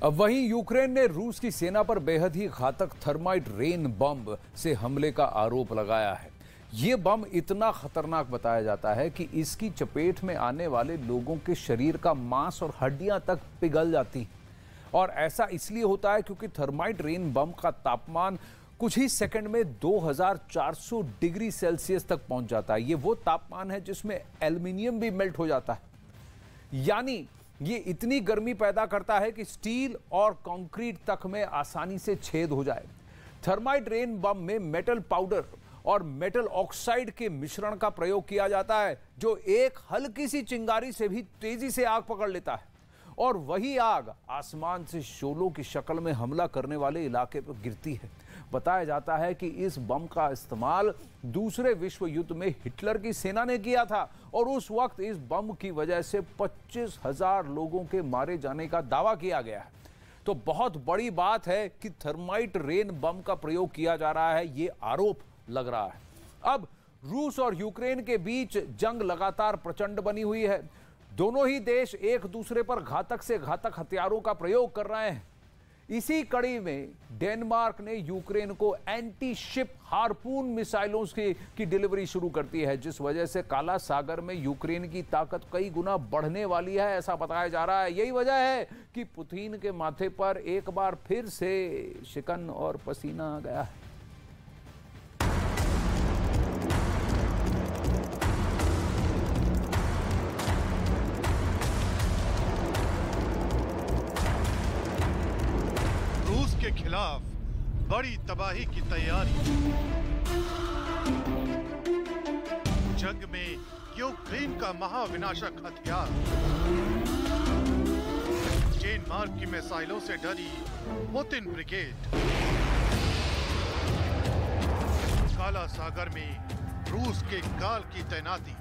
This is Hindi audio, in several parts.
अब वहीं यूक्रेन ने रूस की सेना पर बेहद ही घातक थर्माइट रेन बम से हमले का आरोप लगाया है। ये बम इतना खतरनाक बताया जाता है कि इसकी चपेट में आने वाले लोगों के शरीर का मांस और हड्डियां तक पिघल जाती हैं। और ऐसा इसलिए होता है क्योंकि थर्माइट रेन बम का तापमान कुछ ही सेकंड में 2400 डिग्री सेल्सियस तक पहुंच जाता है। ये वो तापमान है जिसमें एल्युमिनियम भी मेल्ट हो जाता है। यानी ये इतनी गर्मी पैदा करता है कि स्टील और कंक्रीट तक में आसानी से छेद हो जाए। थर्माइट रेन बम में मेटल पाउडर और मेटल ऑक्साइड के मिश्रण का प्रयोग किया जाता है, जो एक हल्की सी चिंगारी से भी तेजी से आग पकड़ लेता है। और वही आग आसमान से शोलों की शक्ल में हमला करने वाले इलाके पर गिरती है। बताया जाता है कि इस बम का इस्तेमाल दूसरे विश्व युद्ध में हिटलर की सेना ने किया था और उस वक्त इस बम की वजह से 25,000 लोगों के मारे जाने का दावा किया गया है। तो बहुत बड़ी बात है कि थर्माइट रेन बम का प्रयोग किया जा रहा है, ये आरोप लग रहा है। अब रूस और यूक्रेन के बीच जंग लगातार प्रचंड बनी हुई है। दोनों ही देश एक दूसरे पर घातक से घातक हथियारों का प्रयोग कर रहे हैं। इसी कड़ी में डेनमार्क ने यूक्रेन को एंटी शिप हार्पून मिसाइलों की डिलीवरी शुरू करती है, जिस वजह से काला सागर में यूक्रेन की ताकत कई गुना बढ़ने वाली है, ऐसा बताया जा रहा है। यही वजह है कि पुतिन के माथे पर एक बार फिर से शिकन और पसीना आ गया है। के खिलाफ बड़ी तबाही की तैयारी। जंग में यूक्रेन का महाविनाशक हथियार। डेनमार्क की मिसाइलों से डरी पुतिन ब्रिगेड। काला सागर में रूस के गाल की तैनाती।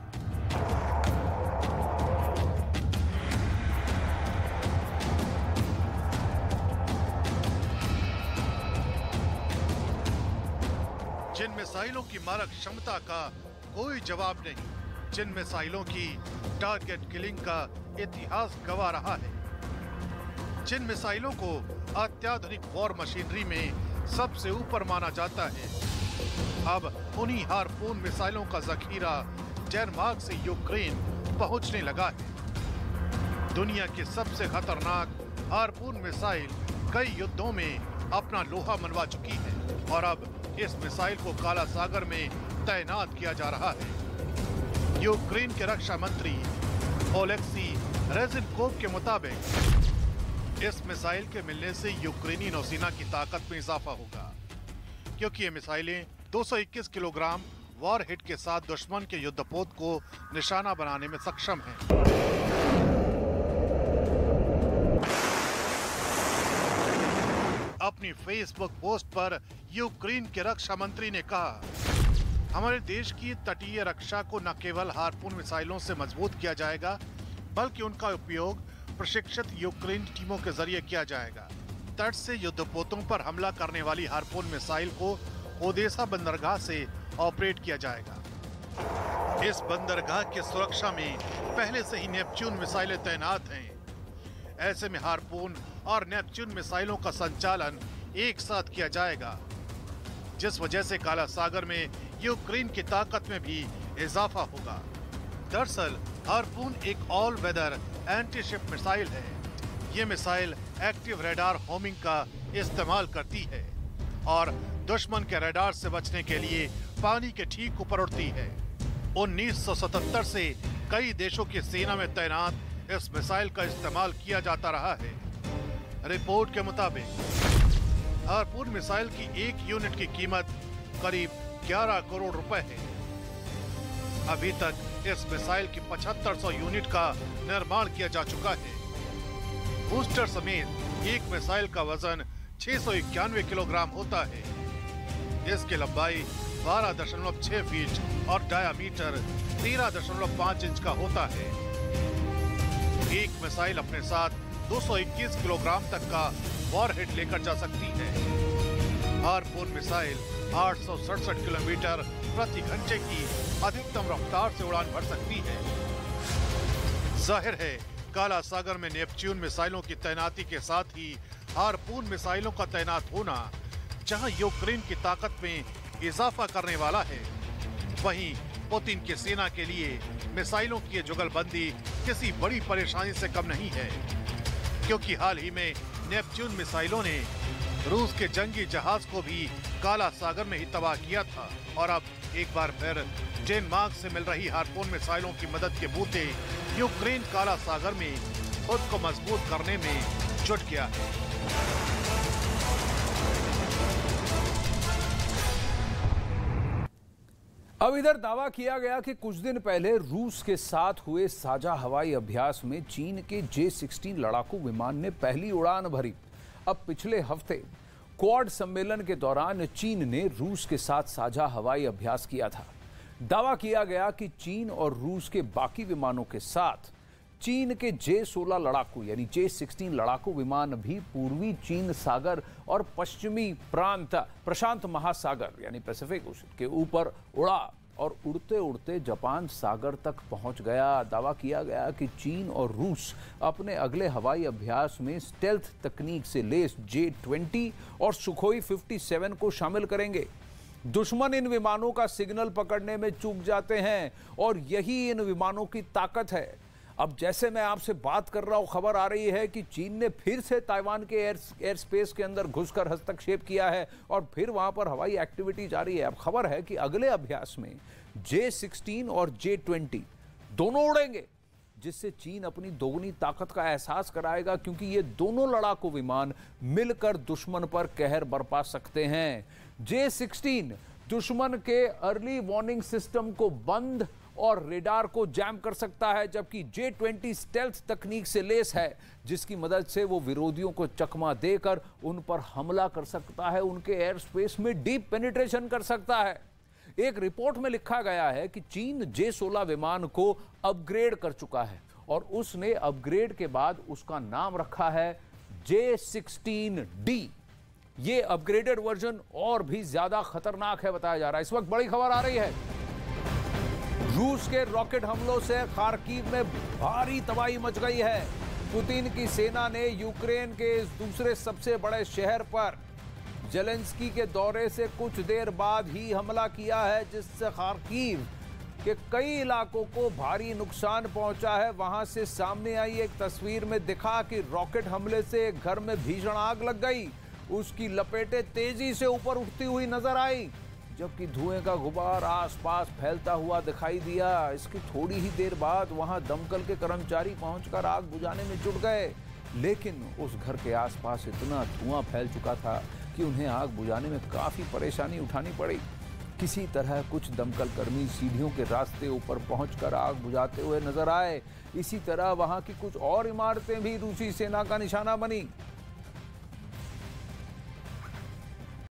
जिन मिसाइलों की मारक क्षमता का कोई जवाब नहीं, जिन मिसाइलों की टारगेट किलिंग का इतिहास गवाह रहा है, जिन मिसाइलों को अत्याधुनिक वॉर मशीनरी में सबसे ऊपर माना जाता है, अब उन्हीं हार्पून मिसाइलों का जखीरा डेनमार्क से यूक्रेन पहुंचने लगा है। दुनिया की सबसे खतरनाक हार्पून मिसाइल कई युद्धों में अपना लोहा मनवा चुकी है और अब इस मिसाइल को काला सागर में तैनात किया जा रहा है। यूक्रेन के रक्षा मंत्री ओलेक्सी रेजिनकोव के मुताबिक इस मिसाइल के मिलने से यूक्रेनी नौसेना की ताकत में इजाफा होगा, क्योंकि ये मिसाइलें 221 किलोग्राम वॉर हिट के साथ दुश्मन के युद्धपोत को निशाना बनाने में सक्षम हैं। अपनी फेसबुक पोस्ट पर यूक्रेन के रक्षा मंत्री ने कहा, हमारे देश की तटीय रक्षा को न केवल हार्पून मिसाइलों से मजबूत किया जाएगा, बल्कि उनका उपयोग प्रशिक्षित यूक्रेन टीमों के जरिए किया जाएगा। तट से युद्धपोतों पर हमला करने वाली हार्पून मिसाइल को ओदेसा बंदरगाह से ऑपरेट किया जाएगा। इस बंदरगाह की सुरक्षा में पहले से ही नेपच्यून मिसाइलें तैनात हैं। ऐसे में हार्पून और नेपच्यून मिसाइलों का संचालन एक साथ किया जाएगा, जिस वजह से काला सागर में यूक्रेन की ताकत में भी इजाफा होगा। दरअसल हार्पून एक all weather anti ship missile है। ये मिसाइल एक्टिव रडार होमिंग का इस्तेमाल करती है और दुश्मन के रडार से बचने के लिए पानी के ठीक ऊपर उड़ती है। 1977 से कई देशों की सेना में तैनात इस मिसाइल का इस्तेमाल किया जाता रहा है। रिपोर्ट के मुताबिक हार्पून मिसाइल की एक यूनिट की कीमत करीब 11 करोड़ रुपए है। अभी तक इस मिसाइल की 7500 यूनिट का निर्माण किया जा चुका है। बूस्टर समेत एक मिसाइल का वजन 691 किलोग्राम होता है। इसकी लंबाई 12.6 फीट और डायामीटर 13.5 इंच का होता है। एक मिसाइल अपने साथ 221 किलोग्राम तक का वॉरहेड लेकर जा सकती है। हार्पून मिसाइल 867 किलोमीटर प्रति घंटे की अधिकतम रफ्तार से उड़ान भर सकती है। जाहिर है काला सागर में नेपच्यून मिसाइलों की तैनाती के साथ ही हार्पून मिसाइलों का तैनात होना जहां यूक्रेन की ताकत में इजाफा करने वाला है, वहीं पुतिन की सेना के लिए मिसाइलों की ये जुगलबंदी किसी बड़ी परेशानी से कम नहीं है, क्योंकि हाल ही में नेपच्यून मिसाइलों ने रूस के जंगी जहाज को भी काला सागर में ही तबाह किया था और अब एक बार फिर डेनमार्क से मिल रही हार्पून मिसाइलों की मदद के बूते यूक्रेन काला सागर में खुद को मजबूत करने में जुट गया है। अब इधर दावा किया गया कि कुछ दिन पहले रूस के साथ हुए साझा हवाई अभ्यास में चीन के J-16 लड़ाकू विमान ने पहली उड़ान भरी। अब पिछले हफ्ते क्वाड सम्मेलन के दौरान चीन ने रूस के साथ साझा हवाई अभ्यास किया था। दावा किया गया कि चीन और रूस के बाकी विमानों के साथ चीन के J-16 लड़ाकू यानी J-16 लड़ाकू विमान भी पूर्वी चीन सागर और पश्चिमी प्रांत प्रशांत महासागर यानी पैसिफिक ओशन के ऊपर उड़ा और उड़ते उड़ते जापान सागर तक पहुंच गया। दावा किया गया कि चीन और रूस अपने अगले हवाई अभ्यास में स्टेल्थ तकनीक से लैस J-20 और सुखोई 57 को शामिल करेंगे। दुश्मन इन विमानों का सिग्नल पकड़ने में चूक जाते हैं और यही इन विमानों की ताकत है। अब जैसे मैं आपसे बात कर रहा हूं, खबर आ रही है कि चीन ने फिर से ताइवान के एयर स्पेस के अंदर घुसकर हस्तक्षेप किया है और फिर वहां पर हवाई एक्टिविटी जारी है। अब खबर है कि अगले अभ्यास में J-16 और J-20 दोनों उड़ेंगे, जिससे चीन अपनी दोगुनी ताकत का एहसास कराएगा, क्योंकि ये दोनों लड़ाकू विमान मिलकर दुश्मन पर कहर बरपा सकते हैं। J-16 दुश्मन के अर्ली वार्निंग सिस्टम को बंद और रेडार को जैम कर सकता है, जबकि J-20 स्टेल्थ तकनीक से लैस है, जिसकी मदद से वो विरोधियों को चकमा देकर उन पर हमला कर सकता है, उनके एयर स्पेस में डीप पेनिट्रेशन कर सकता है। एक रिपोर्ट में लिखा गया है कि चीन J-16 विमान को अपग्रेड कर चुका है और उसने अपग्रेड के बाद उसका नाम रखा है J-16D। ये अपग्रेडेड वर्जन और भी ज्यादा खतरनाक है बताया जा रहा है। इस वक्त बड़ी खबर आ रही है, रूस के रॉकेट हमलों से खार्किव में भारी तबाही मच गई है। पुतिन की सेना ने यूक्रेन के इस दूसरे सबसे बड़े शहर पर जेलेंस्की के दौरे से कुछ देर बाद ही हमला किया है, जिससे खार्किव के कई इलाकों को भारी नुकसान पहुंचा है। वहां से सामने आई एक तस्वीर में दिखा कि रॉकेट हमले से एक घर में भीषण आग लग गई, उसकी लपेटें तेजी से ऊपर उठती हुई नजर आई, जबकि धुएं का गुबार आसपास फैलता हुआ दिखाई दिया। इसकी थोड़ी ही देर बाद वहां दमकल के कर्मचारी पहुंचकर आग बुझाने में जुट गए, लेकिन उस घर के आसपास इतना धुआं फैल चुका था कि उन्हें आग बुझाने में काफी परेशानी उठानी पड़ी। किसी तरह कुछ दमकल कर्मी सीढ़ियों के रास्ते ऊपर पहुंचकर आग बुझाते हुए नजर आए। इसी तरह वहां की कुछ और इमारतें भी रूसी सेना का निशाना बनी।